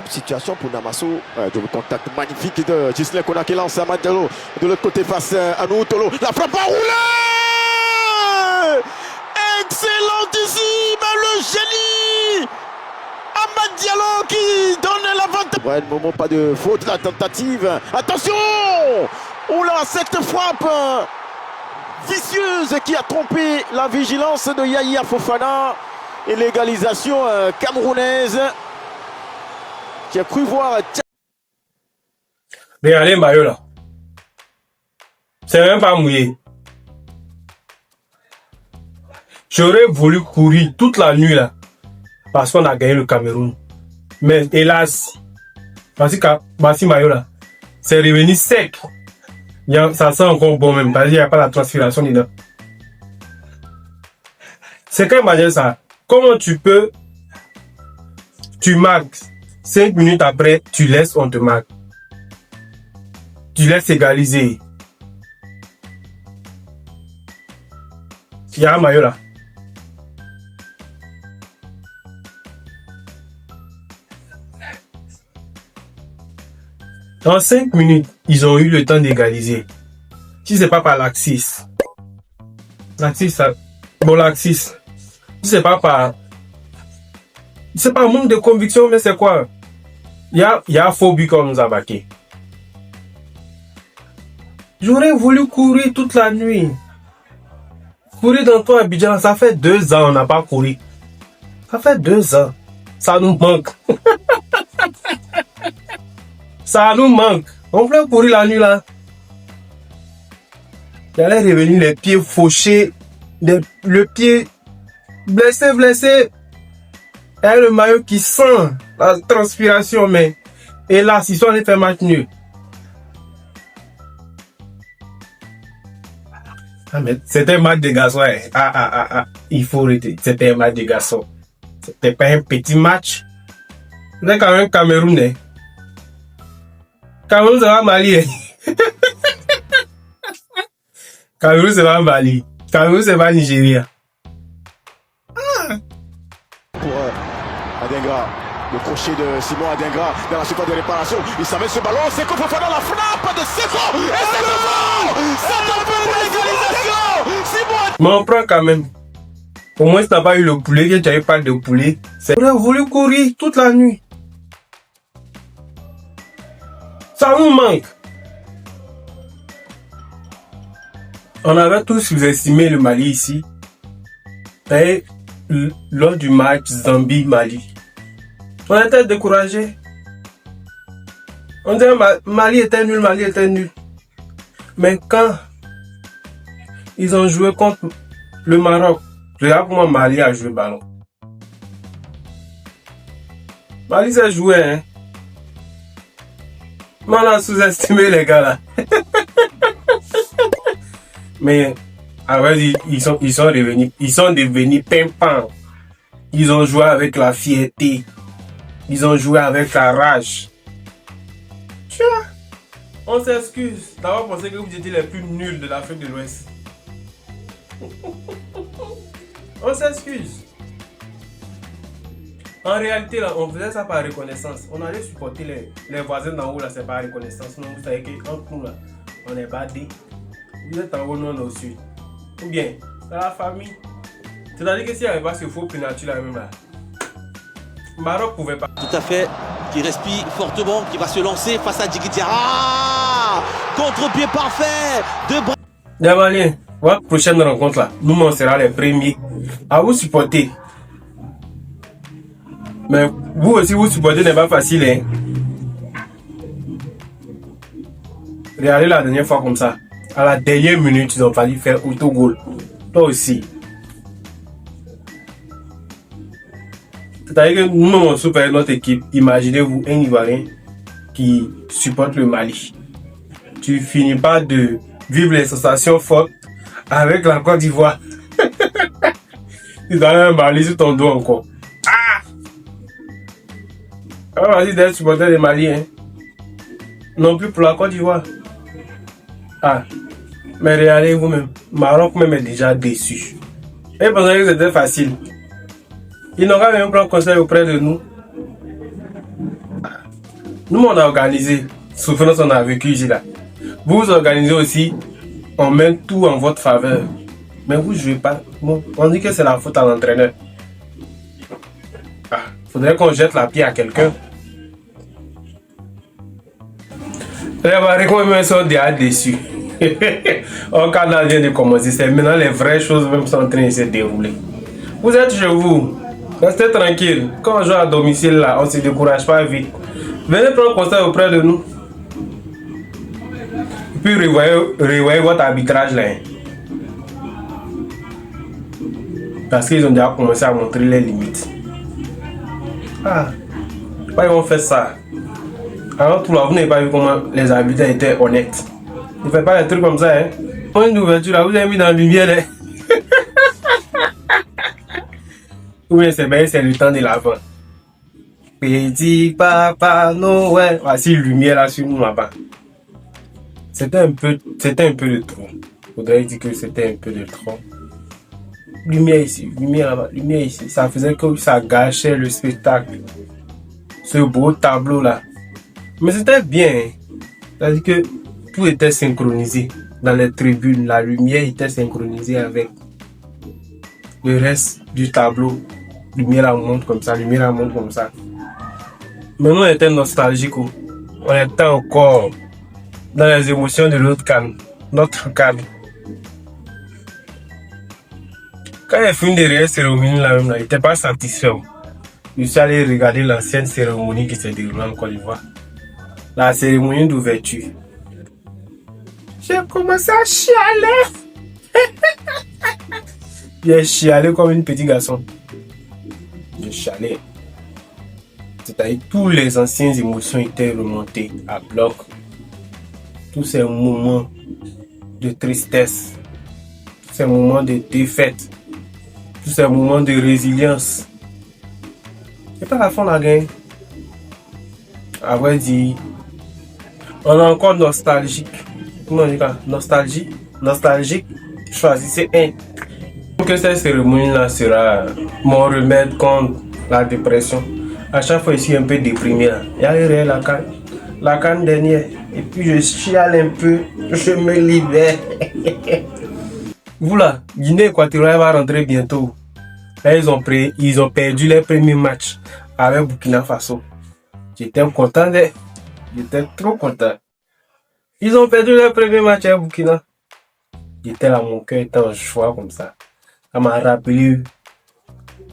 substitution pour Namasso. De contact magnifique de Gislain Kona qui lance à Madjalo. De l'autre côté face à Noutolo. La frappe a roulé. Excellentissime, le génie Amad Diallo qui donne l'avantage. Ouais, le moment, pas de faute, la tentative. Attention. Oula, cette frappe vicieuse qui a trompé la vigilance de Yaya Fofana. Et l'égalisation camerounaise qui a cru voir. Regardez Mayo là. C'est même pas mouillé. J'aurais voulu courir toute la nuit là. Parce qu'on a gagné le Cameroun. Mais hélas, Bassi Mayo là, c'est revenu sec. Ça sent encore bon même. Parce qu'il n'y a pas la transpiration dedans. C'est quand même ça. Comment tu marques 5 minutes après, tu laisses, on te marque. Tu laisses égaliser. Il y a un maillot là. En 5 minutes, ils ont eu le temps d'égaliser. Si c'est pas par l'Axis. L'Axis. Si c'est pas par... C'est pas un manque de conviction, mais c'est quoi? Il y a un faux but qu'on nous a baqué. J'aurais voulu courir toute la nuit. Courir dans ton Abidjan, ça fait 2 ans on n'a pas couru. Ça fait 2 ans. Ça nous manque. Ça nous manque. On voulait courir la nuit là. J'allais revenir les pieds fauchés. Le pied blessé. Et le maillot qui sent la transpiration. Mais hélas, ils sont allés faire match nul. Ah, mais c'était un match de garçon. Il faut arrêter. C'était un match de garçon. C'était pas un petit match. On est quand même Camerounais. Cameroun, c'est pas Mali. Cameroun, c'est pas Mali. Cameroun, c'est pas Nigeria. Pour Adingra, le crochet de Simon Adingra dans la surface de réparation. Il s'amène ce ballon. Seko Fofana, la frappe de Seko. Et c'est bon. C'est un peu pour l'égalisation. Simon. Mais on prend quand même. Au moins, si t'as pas eu le poulet, que tu n'avais pas de poulet. On a voulu courir toute la nuit. Ça nous manque. On avait tous sous-estimé le Mali ici. Et lors du match Zambie-Mali, on était découragés. On disait Mali était nul. Mais quand ils ont joué contre le Maroc, regarde comment Mali a joué le ballon. Mali s'est joué, hein. Mais on a sous-estimé les gars là. Mais après, ils sont revenus. Ils sont devenus pimpants. Ils ont joué avec la fierté. Ils ont joué avec la rage. Tiens, on s'excuse d'avoir pensé que vous étiez les plus nuls de l'Afrique de l'Ouest. On s'excuse. En réalité, là, on faisait ça par reconnaissance. On allait supporter les voisins d'en haut, là, c'est par reconnaissance. Non, vous savez qu'entre nous, là, on est badés. Vous êtes en haut, nous, on est au sud. Ou bien, c'est la famille. C'est-à-dire que s'il n'y avait pas ce faux penalty là même là, Maroc pouvait pas. Tout à fait, qui respire fortement, qui va se lancer face à Djigui Diarra. Contre-pied parfait de Les Maliens, votre prochaine rencontre là, nous on sera les premiers à vous supporter. Mais vous aussi, vous supporter n'est pas facile, hein. Regardez la dernière fois comme ça. À la dernière minute, ils ont fallu faire autogol. Toi aussi. C'est-à-dire que nous, on supporte notre équipe. Imaginez-vous un Ivoirien qui supporte le Mali. Tu finis pas de vivre les sensations fortes avec la Côte d'Ivoire. Ils ont un Mali sur ton dos encore. Ah, vas-y d'être supporter des Maliens. Non plus pour la Côte d'Ivoire. Mais regardez vous-même. Maroc même est déjà déçu. Et pensez que c'était facile. Ils n'ont qu'à même prendre conseil auprès de nous. Nous, on a organisé. Souffrance, on a vécu ici là. Vous organisez aussi, on met tout en votre faveur. Mais vous ne jouez pas. Bon, on dit que c'est la faute à l'entraîneur. Ah, faudrait qu'on jette la pierre à quelqu'un. Les Marocains sont déjà déçus. Au Canada vient de commencer. C'est maintenant les vraies choses même sont en train de se dérouler. Vous êtes chez vous. Restez tranquille. Quand on joue à domicile là, on ne se décourage pas vite. Venez prendre conseil auprès de nous. Et puis revoyez votre arbitrage là. Parce qu'ils ont déjà commencé à montrer les limites. Ah, pourquoi ils vont faire ça? Alors tout là, vous n'avez pas vu comment les arbitres étaient honnêtes. Ils ne font pas des trucs comme ça, hein. Une ouverture là, vous avez mis dans la lumière là. Oui, c'est bien, c'est le temps de l'avant. Petit papa Noël. Voici lumière là sur nous là-bas. C'était un peu de trop. Faudrait dire que c'était un peu de trop. Lumière ici, lumière là-bas, lumière ici. Ça faisait que ça gâchait le spectacle. Ce beau tableau là. Mais c'était bien. C'est-à-dire que tout était synchronisé. Dans les tribunes, la lumière était synchronisée avec le reste du tableau. Lumière la monte comme ça, lumière la monte comme ça. Mais nous on était nostalgiques. On était encore dans les émotions de l'autre canne. Notre canne. Quand il a fini derrière cérémonie là même là, il n'était pas satisfait. Je suis allé regarder l'ancienne cérémonie qui s'est déroulée en Côte d'Ivoire. La cérémonie d'ouverture. J'ai commencé à chialer. J'ai chialé comme un petit garçon. J'ai chialé. C'est-à-dire tous les anciennes émotions étaient remontées à bloc. Tous ces moments de tristesse, tous ces moments de défaite, tous ces moments de résilience. C'est pas la fin de la game. À vrai dire, on est encore nostalgique. Comment on dit ça? Nostalgique. Choisissez un. Que cette cérémonie-là sera mon remède contre la dépression. À chaque fois, je suis un peu déprimé. Il y a eu la canne dernière. Et puis, je chiale un peu. Je me libère. Vous là, Guinée équatoriale va rentrer bientôt. Là, ils ont perdu les premiers matchs avec Burkina Faso. J'étais content. J'étais trop content. Ils ont perdu les premiers matchs avec Burkina. J'étais là, mon cœur était en joie comme ça. Ça m'a rappelé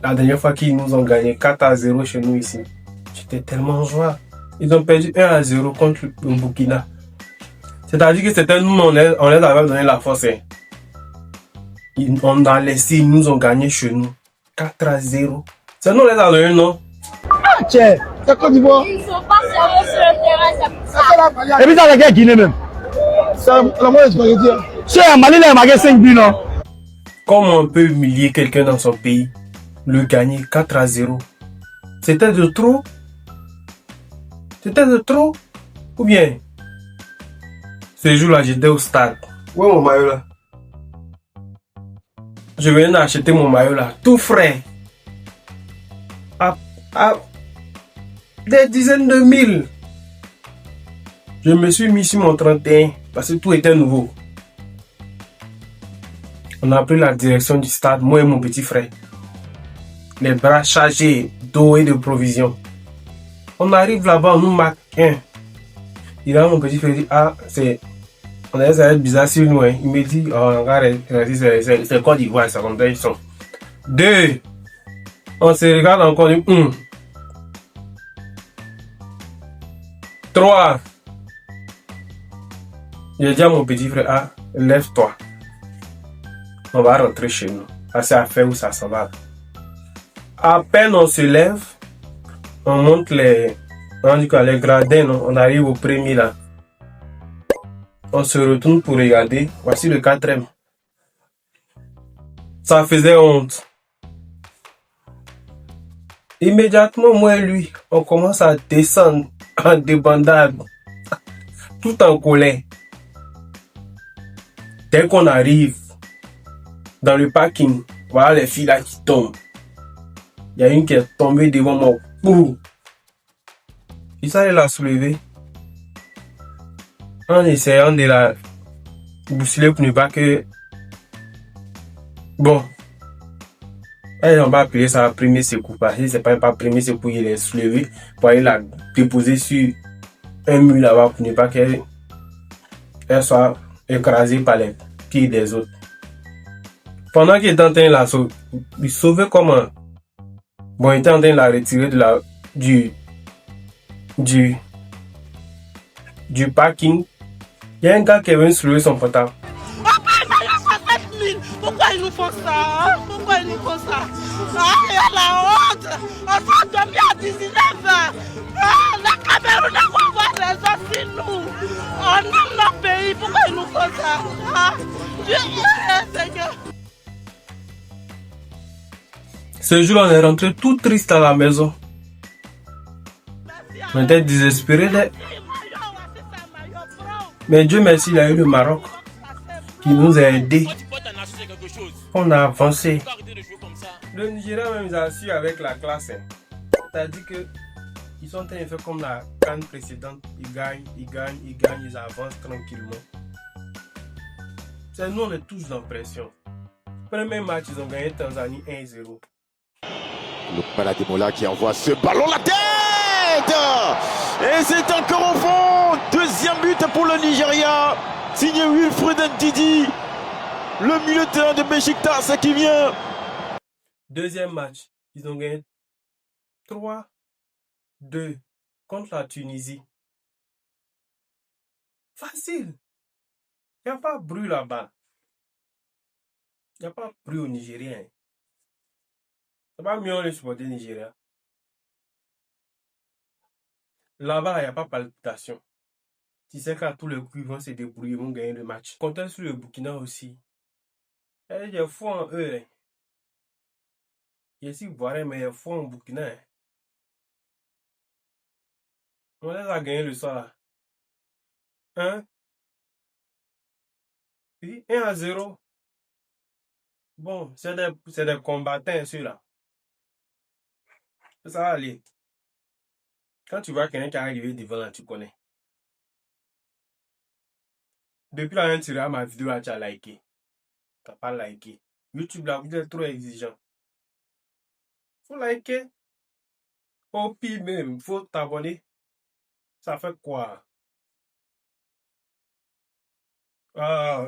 la dernière fois qu'ils nous ont gagné 4-0 chez nous ici. J'étais tellement en joie. Ils ont perdu 1-0 contre le Burkina. C'est-à-dire que c'était nous, on les avait donné la force. Hein. On a laissé, ils nous ont gagné chez nous 4-0. C'est nous, on les a donné, non? Ah, tiens, c'est Côte d'Ivoire. Ils sont pas sérieux sur le terrain, c'est pour ça. Et puis, ça, c'est quelle Guinée même? C'est la moitié de spaghetti. C'est un Mali, il a marqué 5 buts, non? Comment on peut humilier quelqu'un dans son pays, le gagner 4-0? C'était de trop? C'était de trop? Ou bien, ce jour-là, j'étais au stade. Où est mon maillot là? Je venais d'acheter mon maillot là, tout frais. À des dizaines de mille. Je me suis mis sur mon 31 parce que tout était nouveau. On a pris la direction du stade, moi et mon petit frère. Les bras chargés d'eau et de provisions. On arrive là-bas, on nous marque un. Il a mon petit frère dit, ah, on a ça va être bizarre sur nous. Hein. Il me dit, oh, regarde, c'est Côte d'Ivoire, ça comme ça ils sont. 2. On se regarde encore, 1. 3. J'ai dit à mon petit frère, ah, lève-toi. On va rentrer chez nous. C'est à faire où ça s'en va. À peine on se lève, on monte les gradins, non? On arrive au premier là. On se retourne pour regarder. Voici le 4e. Ça faisait honte. Immédiatement, moi et lui, on commence à descendre en débandade, tout en colère. Dès qu'on arrive dans le parking, voilà les filles là qui tombent. Il y a une qui est tombée devant moi. Issa l'a soulevé en essayant de la bousculer pour ne pas que... Bon, on va appeler ça premier secours. Parce que c'est pas premier secours, il est soulevé pour aller la déposer sur un mur là-bas pour ne pas qu'elle soit écrasée par les pieds des autres. Pendant qu'il était en train de la sauver, il sauvait comment? Bon, il était en train de la retirer du parking. Il y a un gars qui est venu soulever son portable. Pourquoi ils nous font ça, hein? Pourquoi ils nous font ça? Ah, il y a la honte. On s'est dormi à 19 ans. Ah, la Cameroun va avoir raison sur nous. On aime notre pays. Pourquoi ils nous font ça? Ah, Seigneur. Ce jour, on est rentré tout triste à la maison. On était désespérés. Mais Dieu merci, il y a eu le Maroc qui nous a aidés. On a avancé. Le Nigeria même, ils ont su avec la classe. C'est-à-dire qu'ils sont en train de faire comme la CAN précédente. Ils gagnent, ils avancent tranquillement. C'est nous, on est tous dans pression. Premier match, ils ont gagné Tanzanie 1-0. Le Palademola qui envoie ce ballon la tête. Et c'est encore au fond. Deuxième but pour le Nigeria. Signé Wilfred Ndidi. Le milieu de terrain de Beşiktaş qui vient. Deuxième match, ils ont gagné 3-2 contre la Tunisie. Facile. Il n'y a pas de bruit là-bas. Il n'y a pas de bruit au Nigérien. C'est pas mieux les supporters nigériens. Là-bas, il n'y a pas de palpitation. Tu sais qu'à tous les coups, ils vont se débrouiller, ils vont gagner le match. Comptez sur le Burkina aussi. Il y a foi en eux. Ici, vous voyez, mais il y a foi en Burkina. On les a gagné le soir là. 1. Puis 1-0. Bon, c'est des combattants ceux-là. Ça va aller. Quand tu vois quelqu'un qui est arrivé devant là, tu connais. Depuis la fin, tu regardes ma vidéo là, tu as liké. Tu n'as pas liké. YouTube là, vous êtes trop exigeant. Faut liker. Au pire même, faut t'abonner. Ça fait quoi? Ah.